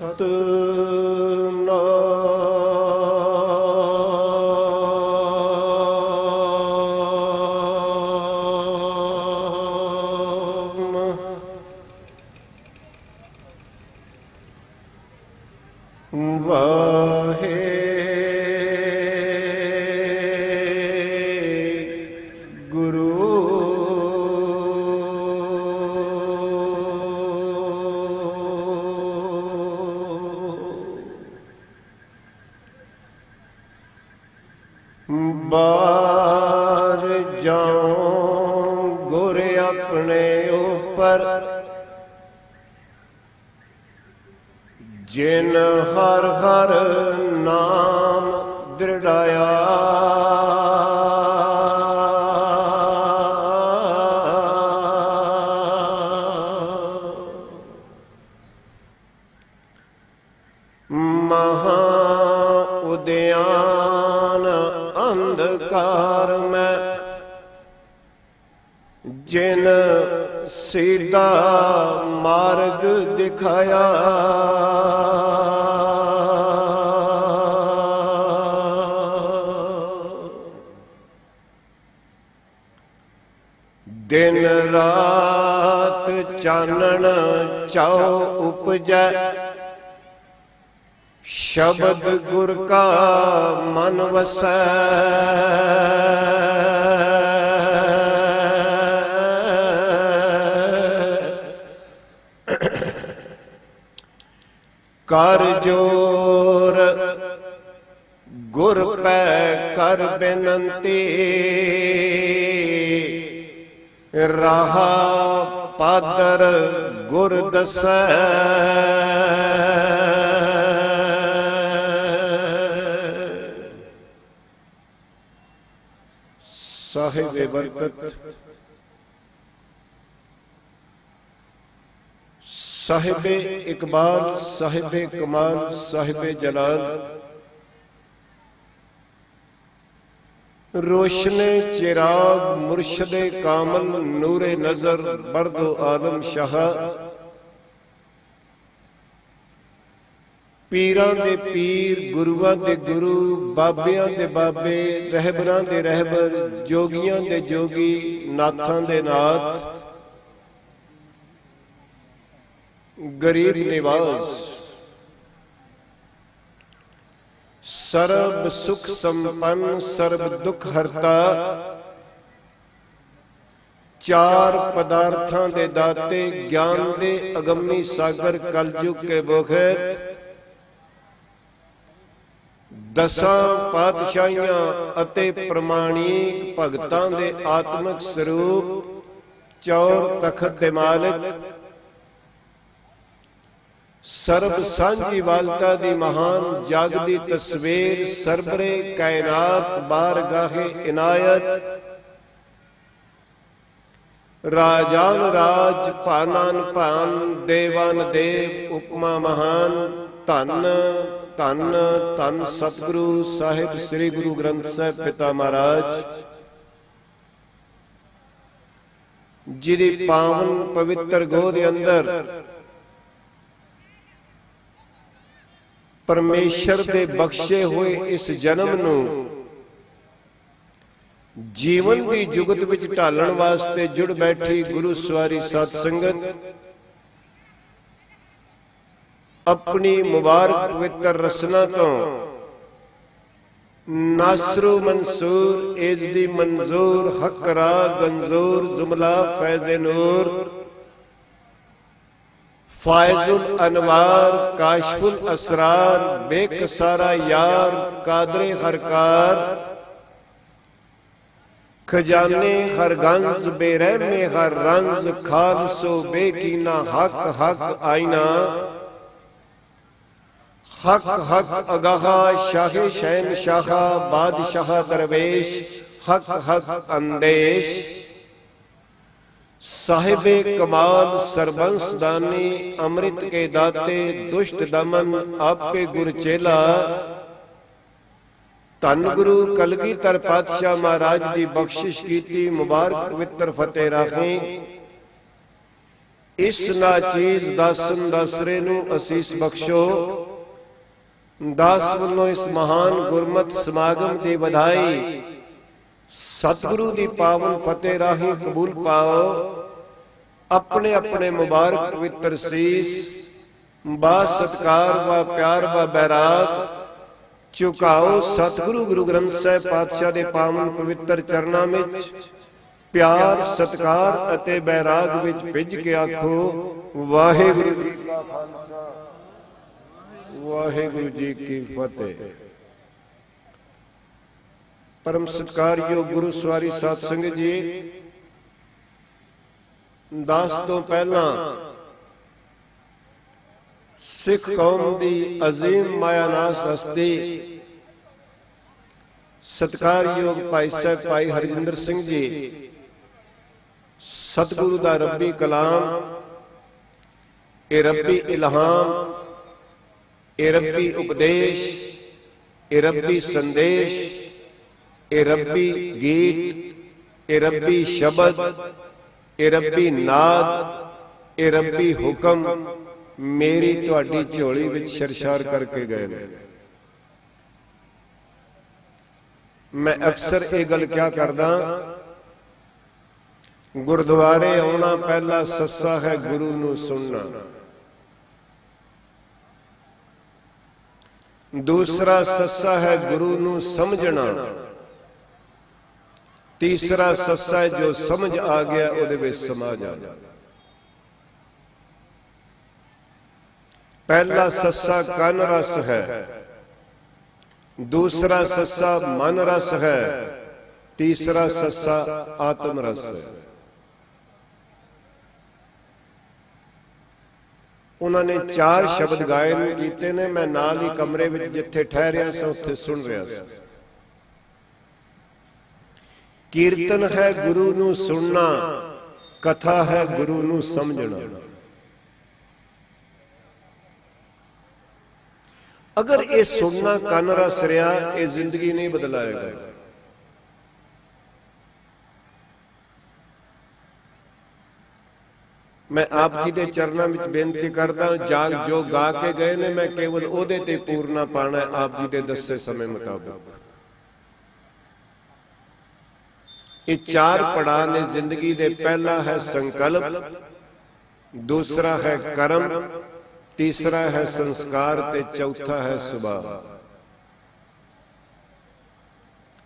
ਸਤਿਨਾਮ बार जाऊं गुर अपने ऊपर जिन हर हर नाम दृढ़ाया महा उद्यान अंधकार में जिन सीधा मार्ग दिखाया दिन रात चानन चाओ उपजै शब्द गुर का मन वसै कर जोर गुर पै कर बेनंती रहा पादर गुर दसै साहिब बरकत साहिब इकबाल साहिब कमाल साहिब जलाल रोशने चिराग मुर्शदे कामल नूरे नजर बर्दो आलम शाह पीरां दे पीर गुरुआं दे गुरु बाबियां दे बाबे रहबरां दे रहबर जोगियां दे जोगी नाथां दे नाथ गरीब निवास सर्ब सुख संपन्न सर्ब दुख हरता चार पदार्थां दे दाते ज्ञान दे अगम्मी सागर कलयुग के बोखत दसां पातशाहियां अते प्रमाणिक भगतां दे आत्मक स्वरूप चौर तखत दे मालिक सर्ब सांझी वालता दी महान जागदी तस्वीर सरबरे कायनात बारगाहे इनायत राजान राज पानान पान देवान देव उपमा महान धन धन धन सतगुरु साहिब श्री गुरु ग्रंथ साहिब पिता महाराज जिहदी पावन पवित्र गोद दे अंदर परमेश्वर दे बख्शे हुए इस जन्म नू जीवन की जुगत विच ढालण वास्ते जुड़ बैठी गुरु सवारी सत संगत अपनी मुबारक पवित्र रसना तो नासरू मंसूर एजदी मंजूर हकरा गंजूर जुमला फैज़े नूर फायजुल अनवार काशफुल असरार बेकसारा यार कादरे हरकार खजाने हर गंज बेरहमे हर रंज खालसो बेकीना हक हक आईना हक हक अगाहा शाहे शैन शाहा बादशाह दरवेश हक हक अंदेश साहिबे कमाल सरबंस दानी अमृत के दाते दुष्ट दमन आपे गुर चेला धन गुरु कलगीधर पातशाह महाराज की बख्शिश की मुबारक पवित्र फतेह राखें इस नाचीज दासन दासरे नूं असीस बख्शो। दास वल्लों इस महान गुरमत समागम की बधाई सतगुरु की पावन फतेह राही कबूल पाओ। अपने अपने मुबारक पवित्र सीस बा सत्कार व प्यार व बैराग झुकाओ। सतगुरु गुरु ग्रंथ साहिब पातशाह के पावन पवित्र चरणों में प्यार सत्कार अते बैराग विच भिज के आखो वाहिगुरु जी का खालसा वाहिगुरु जी की फतेह। परम सत्कारयोग गुरु सवारी साध संगत जी, दास तो पहला सिख कौम की अजीम मायानास हस्ती सत्कारयोग भाई साहब भाई हरजिंदर सिंह जी, सतगुरु दा रब्बी कलाम, ए रब्बी इल्हाम, ए रब्बी उपदेश, ए रब्बी संदेश, ए रब्बी गीत, ए रब्बी शब्द, ए रब्बी नाद, ए रब्बी हुक्म मेरी तुहाडी झोली विच शरशार करके गए। मैं अक्सर ये गल क्या करदा, गुरुद्वारे आना पहला सस्सा है गुरु नूं सुनना, दूसरा सस्सा है गुरु नूं समझना, तीसरा सस्सा है जो समझ आ गया उहदे विच समा जाना। पहला सस्सा कन रस है, दूसरा सस्सा मन रस है, तीसरा सस्सा आत्म रस है। उन्होंने 4 शब्द गायन कीते ने, मैं नाल ही कमरे में जिथे ठहरिया सा उत्थे सुन रहा था। कीर्तन है गुरु नूं सुनना, कथा है गुरु नूं समझना। अगर ये सुनना कन रस रहा, ये जिंदगी नहीं बदलाएगा। मैं आप जी के चरणों में बेनती करता हूं, जाग जो गा के गए ने मैं केवल ओदे ते पूरना पाना है आप जी के दसे समय मुताबिक। ये 4 पड़ाव ने जिंदगी दे। पहला है संकल्प, दूसरा है कर्म, तीसरा है संस्कार ते चौथा है सुभाव।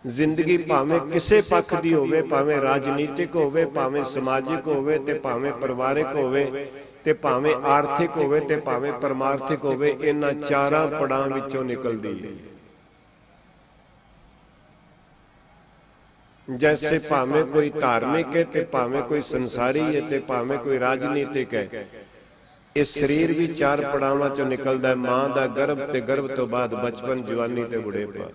जिंदगी भावें किसी पक्ष की होवे, भावें राजनीतिक होवे, भावें समाजिक होवे, ते भावें परिवारिक होवे, ते भावें आर्थिक होवे, ते भावें परमार्थिक होवे, इन्हां 4 पड़ावां विचों निकलदी है। जैसे भावें कोई धार्मिक है, ते भावें कोई संसारी है, ते भावें कोई राजनीतिक है। इस शरीर भी 4 पड़ावां चों निकलदा है। मां दा गर्भ, ते गर्भ तो बाद बचपन, जवानी ते बुढ़ेपा।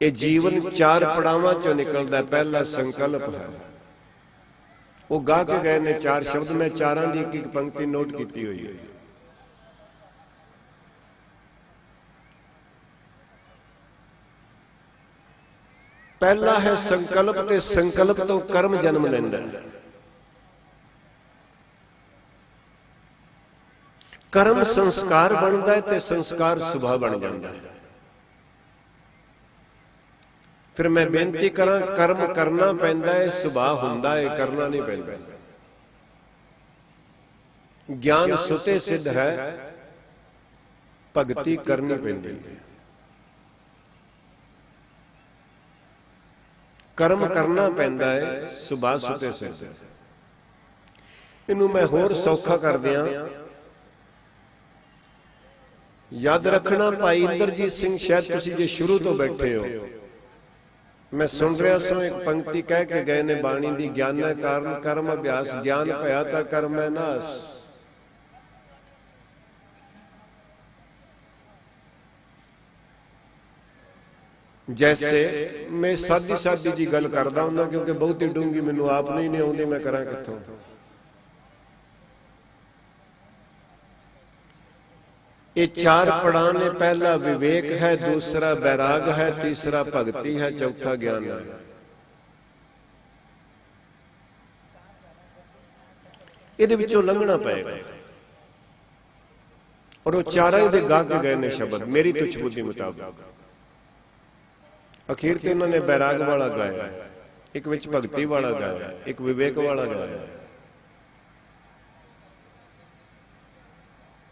ये जीवन 4 पड़ावां चों निकलदा है। पहला संकल्प है, वो गा के गए ने 4 शब्द, मैं 4 की एक पंक्ति नोट की हुई है। पहला है संकल्प, ते संकल्प तो कर्म जन्म लैंदा है। कर्म संस्कार बनता है, ते संस्कार सुभाव बन जाता है। फिर मैं बेनती करा, कर्म करना पैंदा है, सुभाव हुंदा है, करना नहीं पैंदा। ज्ञान सुते सिद्ध है, भगती करनी पैंदी है। कर्म करना पैंदा है, सुभाव सुते सिद्ध है। इनू मैं होर सौखा कर दिया। याद रखना भाई इंद्रजीत सिंह, शायद तुसीं जे शुरू तो बैठे हो, मैं सुन रहा सो एक पंक्ति कह के गए ने बाणी दी, ज्ञान कारण कर्म अभ्यास, ज्ञान भया ता कर्म है नाश। जैसे मैं सादी सादी जी गल करदा हुंदा, क्योंकि बहुत ही डूंगी मैनू आप नहीं नहीं आउंदी, मैं करा कित्थों। ये 4 पड़ाव ने। पहला विवेक है, दूसरा बैराग है, तीसरा भक्ति है, चौथा ज्ञान है। ਇਹਦੇ ਵਿੱਚੋਂ ਲੰਘਣਾ ਪਏਗਾ। ਔਰ ਉਹ ਚਾਰਾਂ ਦੇ ਗਾ ਕੇ ਗਏ ਨੇ ਸ਼ਬਦ ਮੇਰੀ ਤੁਛ ਬੁੱਧੀ ਮੁਤਾਬਕ। ਅਖੀਰ ਤੇ ਉਹਨਾਂ ਨੇ ਬੈਰਾਗ ਵਾਲਾ ਗਾਇਆ, ਇੱਕ ਵਿੱਚ ਭਗਤੀ ਵਾਲਾ ਗਾਇਆ, ਇੱਕ ਵਿਵੇਕ ਵਾਲਾ ਗਾਇਆ,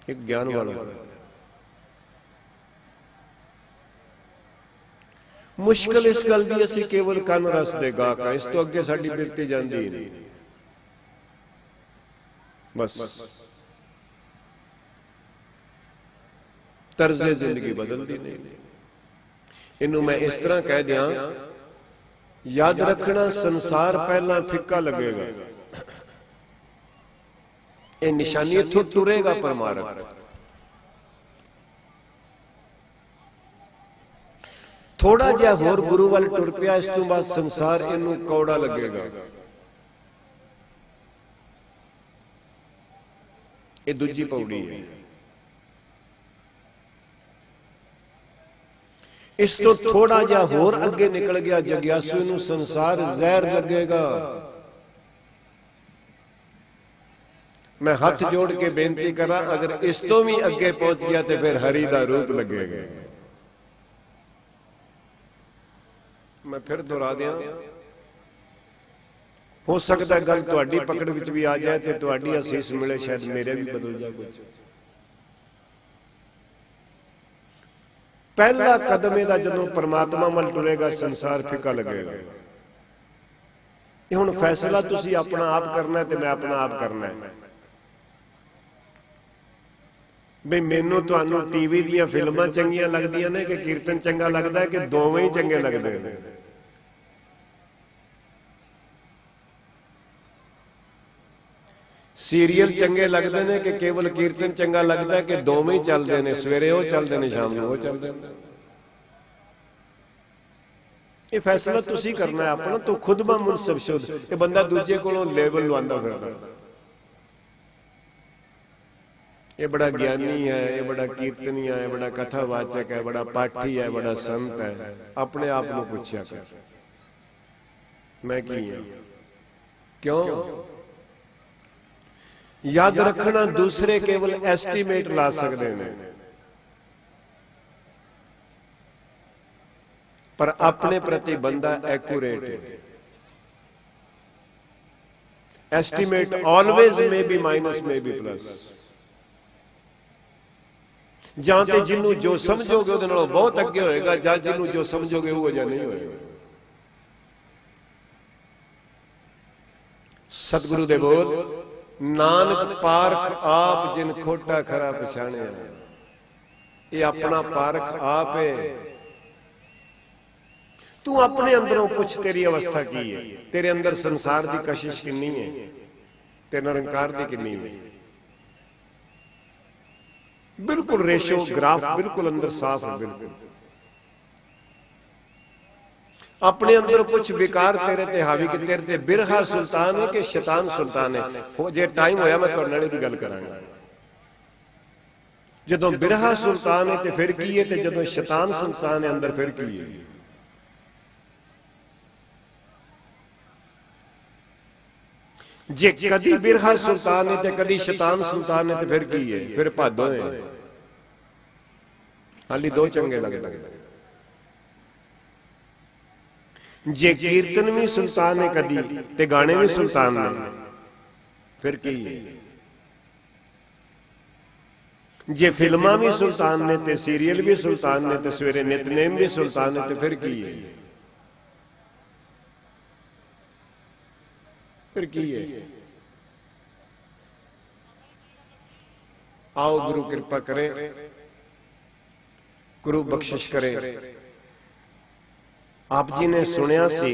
ਇੱਕ ਗਿਆਨ ਵਾਲਾ ਗਾਇਆ। ਮੁਸ਼ਕਲ ਇਸ ਗੱਲ ਦੀ ਅਸੀਂ ਕੇਵਲ ਕੰਨ ਰਸ ਦੇ ਗਾਹਕ ਹਾਂ, ਇਸ ਤੋਂ ਅੱਗੇ ਸਾਡੀ ਬਿਰਤੀ ਜਾਂਦੀ ਹੀ ਨਹੀਂ। ਬਸ ਤਰਜ਼ੇ ਜ਼ਿੰਦਗੀ ਬਦਲਦੀ ਨਹੀਂ। ਇਹਨੂੰ ਮੈਂ ਇਸ ਤਰ੍ਹਾਂ ਕਹਿ ਦਿਆਂ, ਯਾਦ ਰੱਖਣਾ ਸੰਸਾਰ ਪਹਿਲਾਂ ਫਿੱਕਾ ਲੱਗੇਗਾ, ਇਹ ਨਿਸ਼ਾਨੀ ਇੱਥੋਂ ਤੁਰੇਗਾ ਪਰਮਾਰਥ। ਥੋੜਾ ਜਿਹਾ ਹੋਰ ਗੁਰੂ ਵੱਲ ਟੁਰ ਪਿਆ, ਇਸ ਤੋਂ ਬਾਅਦ ਸੰਸਾਰ ਇਹਨੂੰ ਕੌੜਾ ਲੱਗੇਗਾ। ਇਹ ਦੂਜੀ ਪੌੜੀ ਹੈ। ਇਸ ਤੋਂ ਥੋੜਾ ਜਿਹਾ ਹੋਰ ਅੱਗੇ ਨਿਕਲ ਗਿਆ ਜਗਿਆਸੂ ਨੂੰ ਸੰਸਾਰ ਜ਼ਹਿਰ ਲੱਗੇਗਾ। ਮੈਂ ਹੱਥ ਜੋੜ ਕੇ ਬੇਨਤੀ ਕਰਾਂ, ਅਗਰ ਇਸ ਤੋਂ ਵੀ ਅੱਗੇ ਪਹੁੰਚ ਗਿਆ ਤੇ ਫਿਰ ਹਰੀ ਦਾ ਰੂਪ ਲੱਗੇਗਾ। ਮੈਂ ਫਿਰ ਦੁਹਰਾ ਦਿਆਂ, ਹੋ ਸਕਦਾ ਗੱਲ ਤੁਹਾਡੀ ਪਕੜ ਵਿੱਚ ਵੀ ਆ ਜਾਏ ਤੇ ਤੁਹਾਡੀ ਅਸੀਸ ਮਿਲੇ, ਸ਼ਾਇਦ ਮੇਰੇ ਵੀ ਬਦਲ ਜਾ ਕੁਝ। ਪਹਿਲਾ ਕਦਮ ਇਹਦਾ ਜਦੋਂ ਪਰਮਾਤਮਾ ਵੱਲ ਟੁਰੇਗਾ ਸੰਸਾਰ ਫਿੱਕਾ ਲੱਗੇਗਾ। ਇਹ ਹੁਣ ਫੈਸਲਾ ਤੁਸੀਂ ਆਪਣਾ ਆਪ ਕਰਨਾ ਤੇ ਮੈਂ ਆਪਣਾ ਆਪ ਕਰਨਾ ਹੈ। ਬਈ ਮੈਨੂੰ ਤੁਹਾਨੂੰ ਟੀਵੀ ਦੀਆਂ ਫਿਲਮਾਂ ਚੰਗੀਆਂ ਲੱਗਦੀਆਂ ਨੇ ਕਿ ਕੀਰਤਨ ਚੰਗਾ ਲੱਗਦਾ ਹੈ, ਕਿ ਦੋਵੇਂ ਹੀ ਚੰਗੇ ਲੱਗਦੇ ਨੇ? ਸੀਰੀਅਲ ਚੰਗੇ ਲੱਗਦੇ ਨੇ ਕਿ ਕੇਵਲ ਕੀਰਤਨ ਚੰਗਾ ਲੱਗਦਾ ਕਿ ਦੋਵੇਂ ਹੀ ਚੱਲਦੇ ਨੇ, ਸਵੇਰੇ ਉਹ ਚੱਲਦੇ ਨੇ, ਸ਼ਾਮ ਨੂੰ ਉਹ ਚੱਲਦੇ ਨੇ? ਇਹ ਫੈਸਲਾ ਤੁਸੀਂ ਕਰਨਾ ਹੈ ਆਪਣਾ। ਤੂੰ ਖੁਦ ਬਾ ਮੁਨਸਬ ਸ਼ੁੱਧ। ਇਹ ਬੰਦਾ ਦੂਜੇ ਕੋਲੋਂ ਲੇਬਲ ਲਵਾਉਂਦਾ ਫਿਰਦਾ, ਇਹ ਬੜਾ ਗਿਆਨੀ ਹੈ, ਇਹ ਬੜਾ ਕੀਰਤਨੀ ਹੈ, ਇਹ ਬੜਾ ਕਥਾਵਾਚਕ ਹੈ, ਬੜਾ ਪਾਠੀ ਹੈ, ਬੜਾ ਸੰਤ ਹੈ। ਆਪਣੇ ਆਪ ਨੂੰ ਪੁੱਛਿਆ ਕਰ, ਮੈਂ ਕੀ ਹਾਂ? ਕਿਉਂ? ਯਾਦ ਰੱਖਣਾ, ਦੂਸਰੇ ਕੇਵਲ ਐਸਟੀਮੇਟ ਲਾ ਸਕਦੇ ਨੇ, ਪਰ ਆਪਣੇ ਪ੍ਰਤੀ ਬੰਦਾ ਐਕੂਰੇਟ ਹੈ। Estimate always may be minus, may be plus. ਜਾਂ ਤੇ ਜਿਹਨੂੰ ਜੋ ਸਮਝੋਗੇ ਉਹਦੇ ਨਾਲੋਂ ਬਹੁਤ ਅੱਗੇ ਹੋਏਗਾ, ਜਾਂ ਜਿਹਨੂੰ ਜੋ ਸਮਝੋਗੇ ਉਹ ਜਾਂ ਨਹੀਂ ਹੋਏਗਾ। ਸਤਿਗੁਰੂ ਦੇ ਬੋਲ, ਨਾਨਕ ਪਾਰਖ ਆਪ ਜਿਨ ਖੋਟਾ ਖਰਾ ਪਛਾਣਿਆ। ਇਹ ਆਪਣਾ ਪਾਰਖ ਆਪ ਹੈ। ਤੂੰ ਆਪਣੇ ਅੰਦਰੋਂ ਪੁੱਛ, ਤੇਰੀ ਅਵਸਥਾ ਕੀ ਹੈ? ਤੇਰੇ ਅੰਦਰ ਸੰਸਾਰ ਦੀ ਕਸ਼ਿਸ਼ ਕਿੰਨੀ ਹੈ ਤੇ ਨਿਰੰਕਾਰ ਦੀ ਕਿੰਨੀ ਹੈ? ਬਿਲਕੁਲ ਰੇਸ਼ੋ ਗ੍ਰਾਫ ਬਿਲਕੁਲ ਅੰਦਰ ਸਾਫ਼ ਹੈ। ਬਿਲਕੁਲ ਆਪਣੇ ਅੰਦਰ ਪੁੱਛ, ਵਿਕਾਰ ਤੇਰੇ ਤੇ ਹਾਵੀ ਕਿ ਤੇਰੇ ਤੇ ਬਿਰਹਾ ਸੁਲਤਾਨ ਹੈ ਕਿ ਸ਼ੈਤਾਨ ਸੁਲਤਾਨ ਹੈ? ਹੋ ਜੇ ਟਾਈਮ ਹੋਇਆ ਮੈਂ ਤੁਹਾਡੇ ਨਾਲ ਵੀ ਗੱਲ ਕਰਾਂਗਾ। ਜਦੋਂ ਬਿਰਹਾ ਸੁਲਤਾਨ ਹੈ ਤੇ ਫਿਰ ਕੀ ਹੈ, ਤੇ ਜਦੋਂ ਸ਼ੈਤਾਨ ਸੁਲਤਾਨ ਹੈ ਅੰਦਰ ਫਿਰ ਕੀ ਹੈ? ਜੇ ਕਦੀ ਬਿਰਹਾ ਸੁਲਤਾਨ ਹੈ ਤੇ ਕਦੀ ਸ਼ੈਤਾਨ ਸੁਲਤਾਨ ਹੈ ਤੇ ਫਿਰ ਕੀ ਹੈ? ਫਿਰ ਭਾਦੋਂ ਹੈ। ਹਾਲੀ ਦੋ ਚੰਗੇ ਲੱਗਦੇ। ਜੇ ਕੀਰਤਨ ਵੀ ਸੁਲਤਾਨ ਹੈ ਕਦੀ ਤੇ ਗਾਣੇ ਵੀ ਸੁਲਤਾਨ ਨੇ, ਫਿਰ ਕੀ ਹੈ? ਜੇ ਫਿਲਮਾਂ ਵੀ ਸੁਲਤਾਨ ਨੇ ਤੇ ਸੀਰੀਅਲ ਵੀ ਸੁਲਤਾਨ ਨੇ ਤੇ ਸਵੇਰੇ ਨਿਤਨੇਮ ਵੀ ਸੁਲਤਾਨ ਨੇ, ਤੇ ਫਿਰ ਕੀ ਹੈ? ਫਿਰ ਕੀ ਹੈ? आओ गुरु कृपा करे, गुरु बख्शिश करे। आप जी ने सुनिया सी,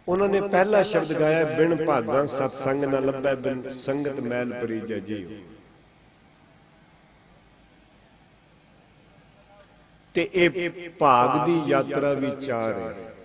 उन्होंने पहला शब्द गाया, बिन भागा सत्संग न लभै, बिन संगत मैल परीजै जीव। ते ए भाग दी यात्रा विचार है।